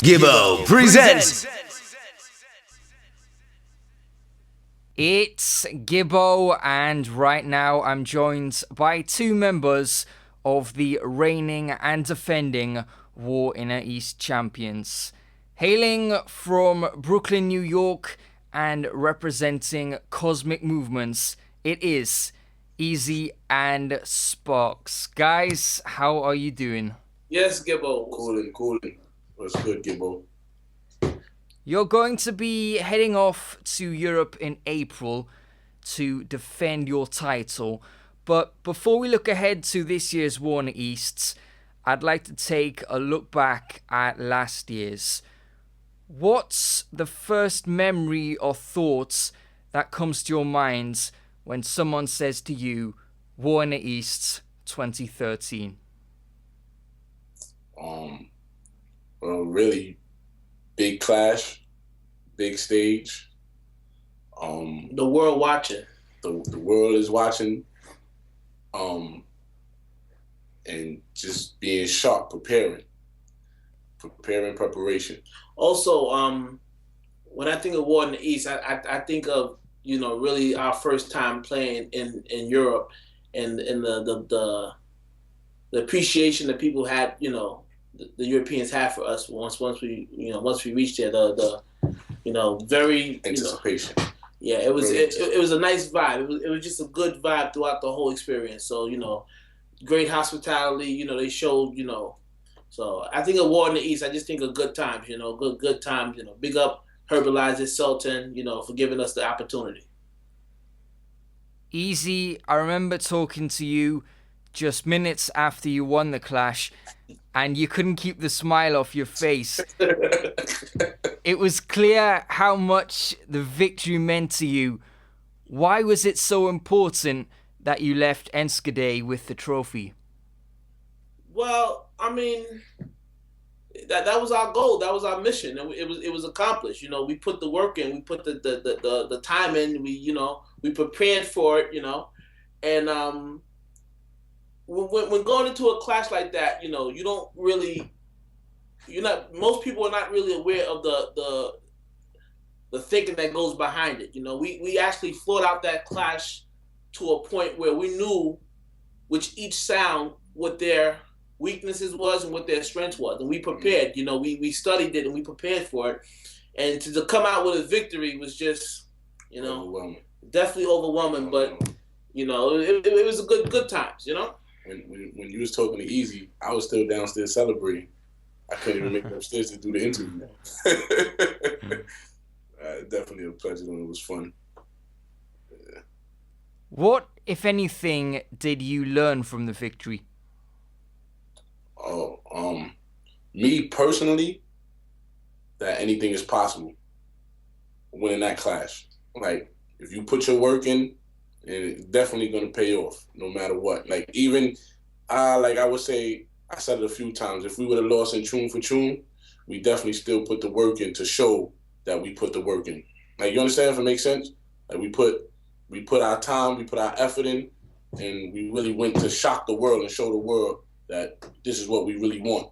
Gibbo presents. It's Gibbo, and right now I'm joined by two members of the reigning and defending War Inner East champions. Hailing from Brooklyn, New York, and representing Kosmik Movements, it is Easy and Sparks. Guys, how are you doing? Yes, Gibbo. Cooling. What's good, Gibbo? You're going to be heading off to Europe in April to defend your title. But before we look ahead to this year's War in the East, I'd like to take a look back at last year's. What's the first memory or thoughts that comes to your mind when someone says to you, War in the East 2013? Well, really big clash, big stage. The world watching. The world is watching. And just being sharp, preparation. Also, when I think of War in the East, I think of really our first time playing in Europe, and the appreciation that people had, the Europeans had for us once we reached there. The very Anticipation. It was a nice vibe. It was just a good vibe throughout the whole experience. So great hospitality. They showed. So I think of War in the East. I just think of good times. Good times. Big up Herbalizer Sultan. For giving us the opportunity. Easy, I remember talking to you just minutes after you won the clash, and you couldn't keep the smile off your face. It was clear how much the victory meant to you. Why was it so important that you left Enschede with the trophy? Well, I mean, that was our goal. That was our mission, and it was accomplished. We put the work in. We put the time in. We prepared for it. And when going into a clash like that, most people are not really aware of the thinking that goes behind it. We actually fought out that clash to a point where we knew which each sound, what their weaknesses was and what their strength was, and we prepared. We studied it and we prepared for it, and to come out with a victory was just, Overwhelming. Definitely overwhelming. But it was a good times. When you was talking to Easy, I was still downstairs celebrating. I couldn't even make it upstairs to do the interview. Definitely a pleasure, and it was fun. Yeah. What, if anything, did you learn from the victory? Me personally, that anything is possible winning that clash. Like, if you put your work in, it's definitely going to pay off no matter what. Like, even, I would say, I said it a few times, if we would have lost in tune for tune, we definitely still put the work in to show that we put the work in. Like, you understand if it makes sense? Like, we put our time, we put our effort in, and we really went to shock the world and show the world that this is what we really want.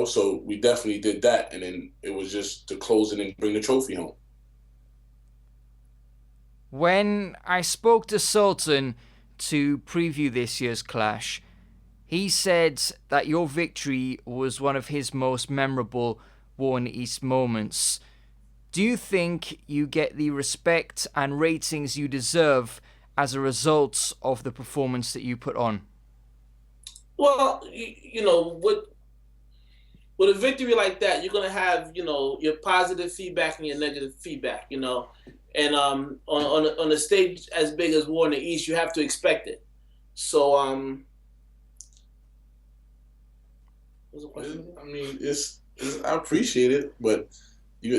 So we definitely did that, and then it was just to close it and bring the trophy home. When I spoke to Sultan to preview this year's clash, he said that your victory was one of his most memorable War in the East moments. Do you think you get the respect and ratings you deserve as a result of the performance that you put on? Well, with a victory like that, you're gonna have your positive feedback and your negative feedback. And on a stage as big as War in the East, you have to expect it. So what's the question? I mean, it's I appreciate it, but we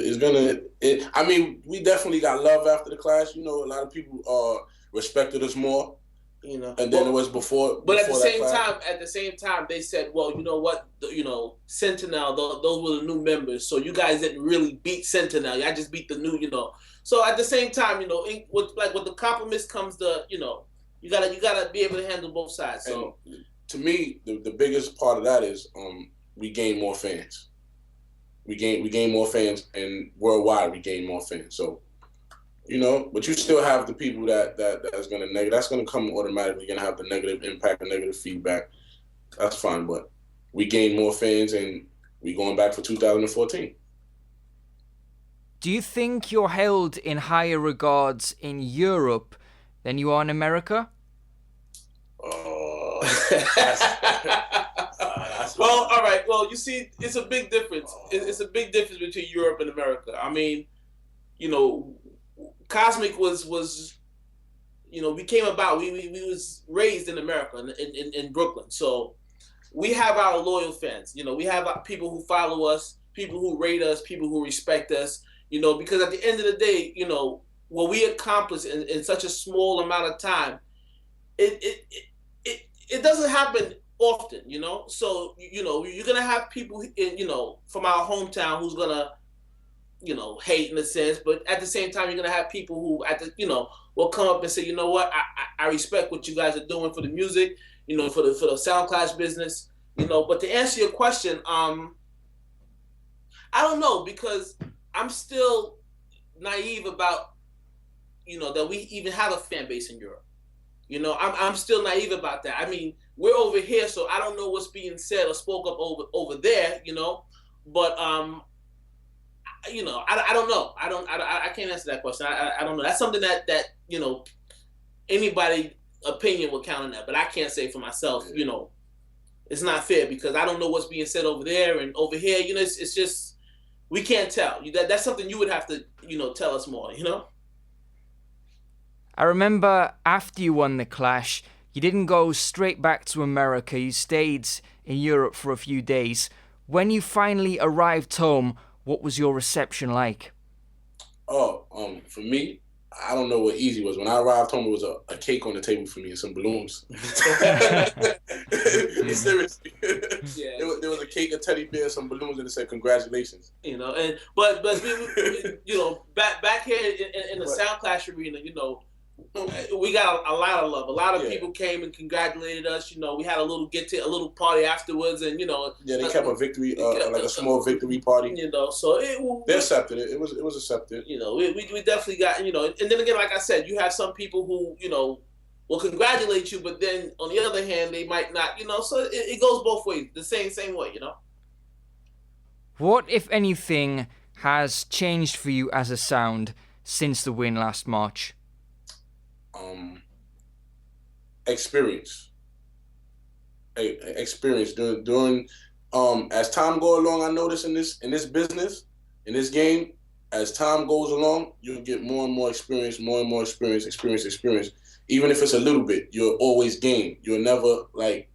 definitely got love after the clash. A lot of people respected us more. And then it was before. But at the same time, they said, well, you know what, Sentinel, those were the new members, so you guys didn't really beat Sentinel. I just beat the new, So at the same time, with the compliments comes the, you gotta be able to handle both sides. So and to me, the biggest part of that is we gain more fans. we gain more fans, and worldwide we gain more fans. So, you know, but you still have the people that's gonna come automatically, gonna have the negative impact and negative feedback. That's fine, but we gain more fans, and we going back for 2014. Do you think you're held in higher regards in Europe than you are in America? Well, all right. Well, you see, it's a big difference. It's a big difference between Europe and America. I mean, you know, Kosmik was you know, we came about. We was raised in America, in Brooklyn. So we have our loyal fans. You know, we have people who follow us, people who rate us, people who respect us. You know, because at the end of the day, you know, what we accomplish in such a small amount of time, it doesn't happen often, you know. So, you know, you're gonna have people you know, from our hometown who's gonna, you know, hate in a sense, but at the same time, you're gonna have people who you know, will come up and say, you know what, I respect what you guys are doing for the music, you know, for the sound clash business, you know. But to answer your question, I don't know, because I'm still naive about, you know, that we even have a fan base in Europe. You know, I'm still naive about that. I mean, we're over here, so I don't know what's being said or spoke up over there, you know. But you know, I don't know. I can't answer that question. I don't know. That's something that you know, anybody opinion will count on that. But I can't say for myself. You know, it's not fair because I don't know what's being said over there and over here. You know, it's just we can't tell. That's something you would have to, you know, tell us more. You know. I remember after you won the Clash, you didn't go straight back to America. You stayed in Europe for a few days. When you finally arrived home, what was your reception like? Oh, for me, I don't know what easy was. When I arrived home, it was a cake on the table for me and some balloons. Seriously. Yeah. There was a cake, a teddy bear, some balloons, and it said congratulations. You know, and but you know, back here in the Sound Clash arena, you know, we got a lot of love. A lot of people came and congratulated us. You know, we had a little a party afterwards, and you know, they kept a victory, like a small victory party. You know, so they accepted it. It was accepted. You know, we definitely got, you know, and then again, like I said, you have some people who, you know, will congratulate you, but then on the other hand, they might not. You know, so it goes both ways, the same way. You know. What, if anything, has changed for you as a sound since the win last March? Experience during as time go along. I notice in this business, in this game, as time goes along, you'll get more and more experience, experience. Even if it's a little bit, you'll always gain. You'll never like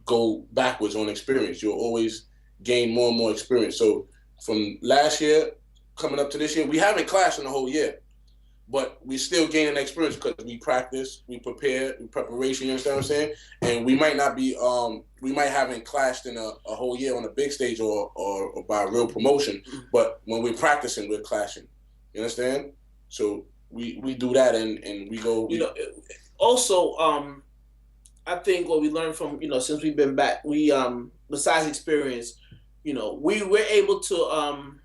go backwards on experience. You'll always gain more and more experience. So from last year coming up to this year, we haven't clashed in the whole year. But we still gaining experience because we practice, we prepare, in preparation, you understand what I'm saying? And we might not be, we might haven't clashed in a whole year on a big stage or by a real promotion, but when we're practicing, we're clashing. You understand? So we do that and we go. You know, also, I think what we learned from, you know, since we've been back, we, besides experience, you know, we were able to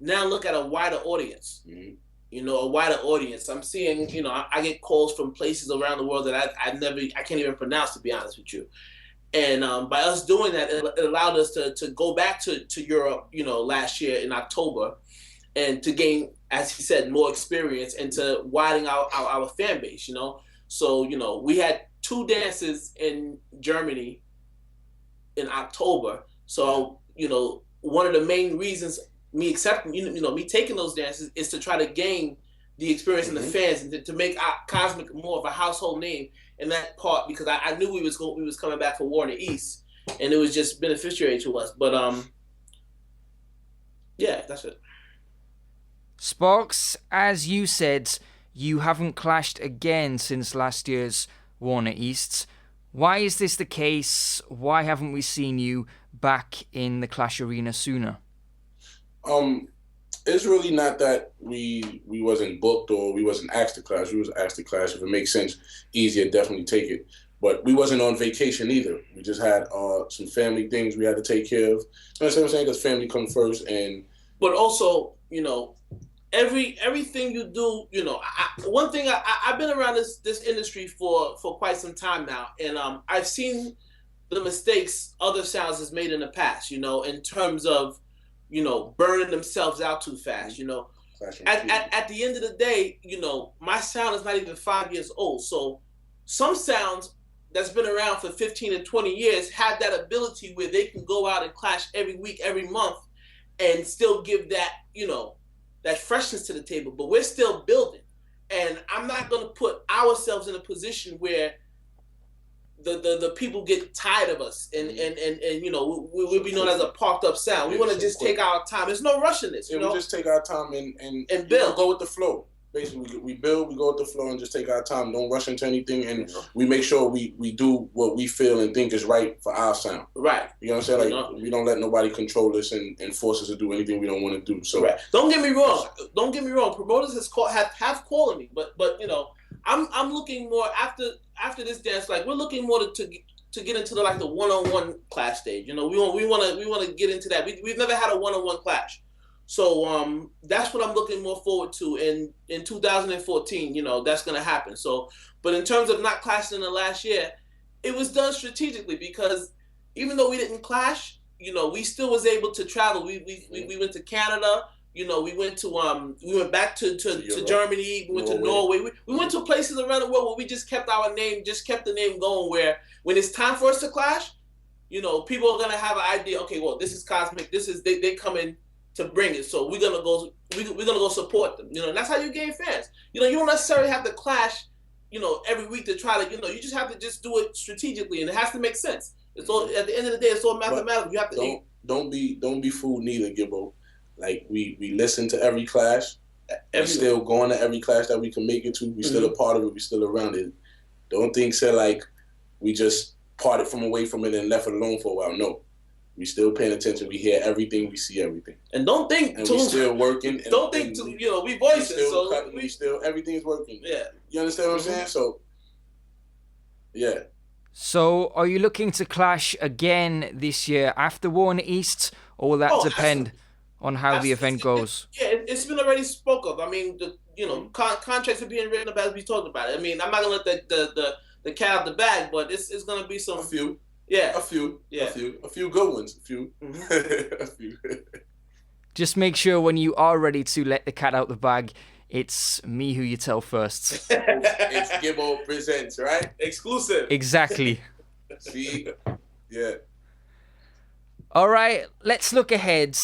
now look at a wider audience. Mm-hmm. You know, a wider audience. I'm seeing, you know, I get calls from places around the world that I can't even pronounce, to be honest with you. And by us doing that, it allowed us to go back to Europe, you know, last year in October, and to gain, as he said, more experience and to widen our fan base, you know. So, you know, we had 2 dances in Germany in October. So, you know, one of the main reasons me accepting, you know, me taking those dances is to try to gain the experience and the fans and to make Kosmik more of a household name in that part, because I knew we was coming back for War in the East, and it was just beneficiary to us. But yeah, that's it. Sparks, as you said, you haven't clashed again since last year's Warner Easts. Why is this the case? Why haven't we seen you back in the Clash arena sooner? It's really not that we wasn't booked or we wasn't asked to clash. We was asked to clash. If it makes sense, easier, definitely take it. But we wasn't on vacation either. We just had some family things we had to take care of. You know what I'm saying? Because family comes first. But also, everything you do, one thing I've been around this industry for quite some time now, and I've seen the mistakes other sounds has made in the past, in terms of, burning themselves out too fast, At the end of the day, my sound is not even 5 years old. So some sounds that's been around for 15 and 20 years have that ability where they can go out and clash every week, every month, and still give that, that freshness to the table. But we're still building. And I'm not going to put ourselves in a position where the people get tired of us and we'll be known as a parked up sound. We want to just take our time. There's no rush in this. We just take our time and build. Go with the flow. Basically, we build, we go with the flow, and just take our time. Don't rush into anything, and we make sure we do what we feel and think is right for our sound. Right. You know what I'm saying? Like, we don't let nobody control us and force us to do anything we don't want to do. So right. Don't get me wrong. Promoters have called me, but I'm looking more after this dance. Like, we're looking more to get into the one-on-one clash stage. We want to get into that. We've never had a one-on-one clash. So that's what I'm looking more forward to in 2014. That's going to happen. So, but in terms of not clashing in the last year, it was done strategically, because even though we didn't clash, we still was able to travel. We went to Canada. We went back to Germany. We went to Norway. We went to places around the world where we just kept the name going. Where when it's time for us to clash, people are gonna have an idea. Okay, well, this is Kosmik. This is they come in to bring it. So we're gonna go support them. And that's how you gain fans. You don't necessarily have to clash, every week to try to, you just have to just do it strategically, and it has to make sense. It's all, at the end of the day, it's all mathematical. You have to don't be fooled neither, Gibbo. Like, we listen to every clash. We're still going to every clash that we can make it to. We're still a part of it. We're still around it. Don't think we just parted from away from it and left it alone for a while. No. We still paying attention. We hear everything. We see everything. And don't think we still working. We voices. So we still everything's working. Yeah. You understand what I'm saying? So, yeah. So, are you looking to clash again this year after W.I.E, or will that depend on how the event goes? Yeah, it's been already spoke of. I mean, contracts are being written about as we talked about it. I mean, I'm not gonna let the cat out the bag, but it's gonna be some. A few. Yeah. A few good ones. A few. Just make sure when you are ready to let the cat out the bag, it's me who you tell first. It's Gibbo Presents, right? Exclusive. Exactly. See? Yeah. All right, let's look ahead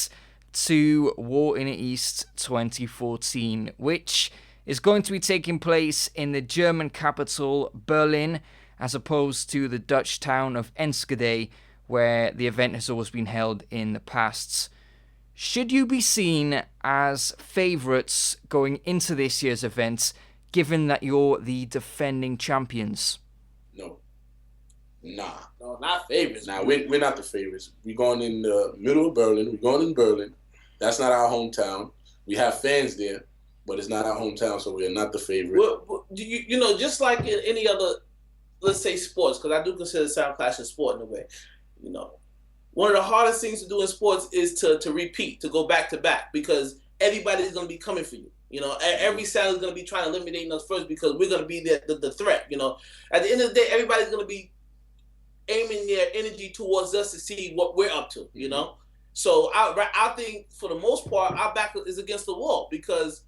to W.I.E 2014, which is going to be taking place in the German capital, Berlin, as opposed to the Dutch town of Enschede, where the event has always been held in the past. Should you be seen as favourites going into this year's event, given that you're the defending champions? No. Nah. No, not favorites. Nah, we're not the favorites. We're going in the middle of Berlin. We're going in Berlin. That's not our hometown. We have fans there, but it's not our hometown, so we're not the favorite. Well, just like in any other, let's say, sports, because I do consider sound clash a sport in a way. One of the hardest things to do in sports is to repeat, to go back to back, because everybody's going to be coming for you. Every sound is going to be trying to eliminate us first, because we're going to be the threat. At the end of the day, everybody's going to be aiming their energy towards us to see what we're up to. So I think for the most part, our back is against the wall, because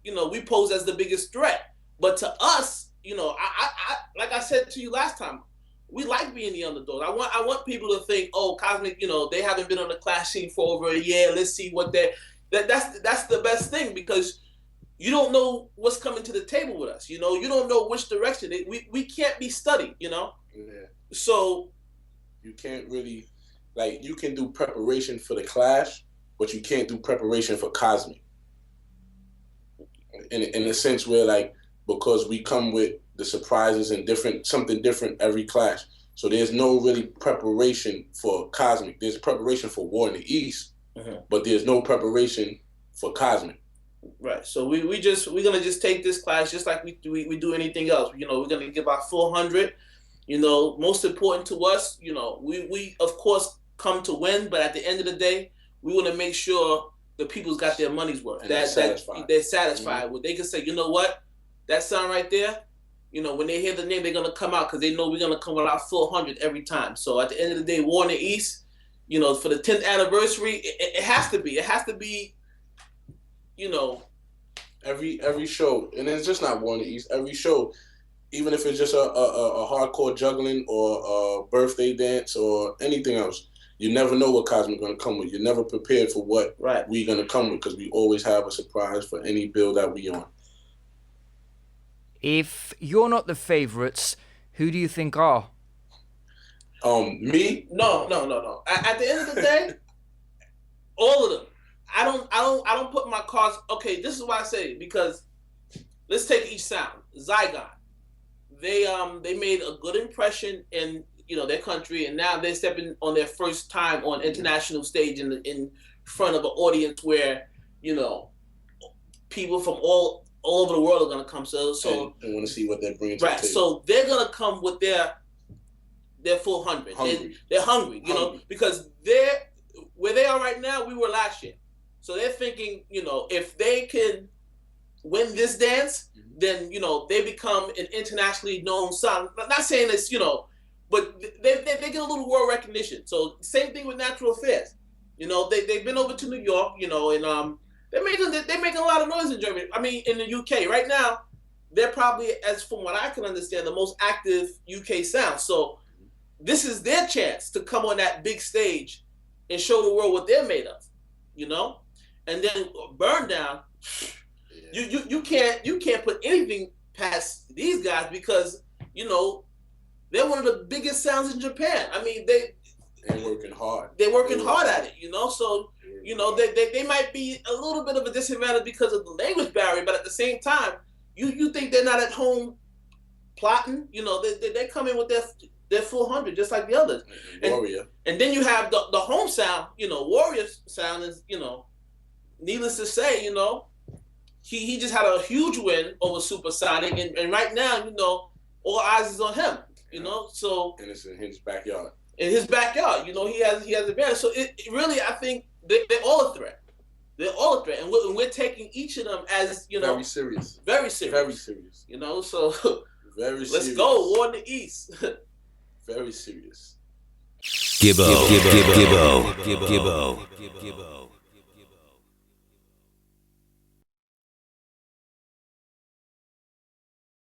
we pose as the biggest threat. But to us, I like I said to you last time, we like being the underdog. I want people to think, oh, Kosmik, they haven't been on the clash scene for over a year. Let's see what that's the best thing, because you don't know what's coming to the table with us. You don't know which direction. We can't be studied. Yeah. So you can't really, you can do preparation for the clash, but you can't do preparation for Kosmik. In a sense where because we come with the surprises and something different every clash. So there's no really preparation for Kosmik. There's preparation for W.I.E, but there's no preparation for Kosmik. Right. So we're gonna just take this clash just like we do anything else. We're gonna give our full 100. Most important to us, we of course come to win, but at the end of the day, we want to make sure the people's got their money's worth. And they're satisfied. They're satisfied with. They can say, you know what, that sound right there, when they hear the name, they're gonna come out because they know we're gonna come with our full 100 every time. So at the end of the day, War in the East, for the 10th anniversary, it has to be. It has to be, every show, and it's just not War in the East. Every show, even if it's just a hardcore juggling or a birthday dance or anything else, you never know what Kosmik going to come with. You're never prepared for what we're going to come with because we always have a surprise for any bill that we on. If you're not the favorites, who do you think are? Me? No. At the end of the day, all of them. I don't put my cards. Okay, this is why I say it, because let's take each sound. Zygon. They made a good impression in their country, and now they're stepping on their first time on international stage in front of an audience where people from all over the world are gonna come. So and want to see what they're bringing to the table. So they're gonna come with their full 100. They're hungry, because they're where they are right now. We were last year, so they're thinking, if they can win this dance, then they become an internationally known sound. I'm not saying this, but they get a little world recognition. So same thing with Natural Affairs. They've been over to New York, and they're making a lot of noise in Germany. I mean, in the UK right now, they're probably, as from what I can understand, the most active UK sound. So this is their chance to come on that big stage and show the world what they're made of, And then Burn Down. You can't put anything past these guys because they're one of the biggest sounds in Japan. I mean they're working hard. They're working hard at it, So they might be a little bit of a disadvantage because of the language barrier, but at the same time, you think they're not at home plotting. They come in with their full 100 just like the others. Warrior. And then you have the home sound. Warrior sound is needless to say, He just had a huge win over Supersonic, and right now, all eyes is on him. So and it's in his backyard. In his backyard, he has advantage. So it really, I think they're all a threat. They're all a threat, and we're taking each of them as very serious. Very serious. Very serious. So very serious. Let's go, War in the East. Very serious. Gibbo.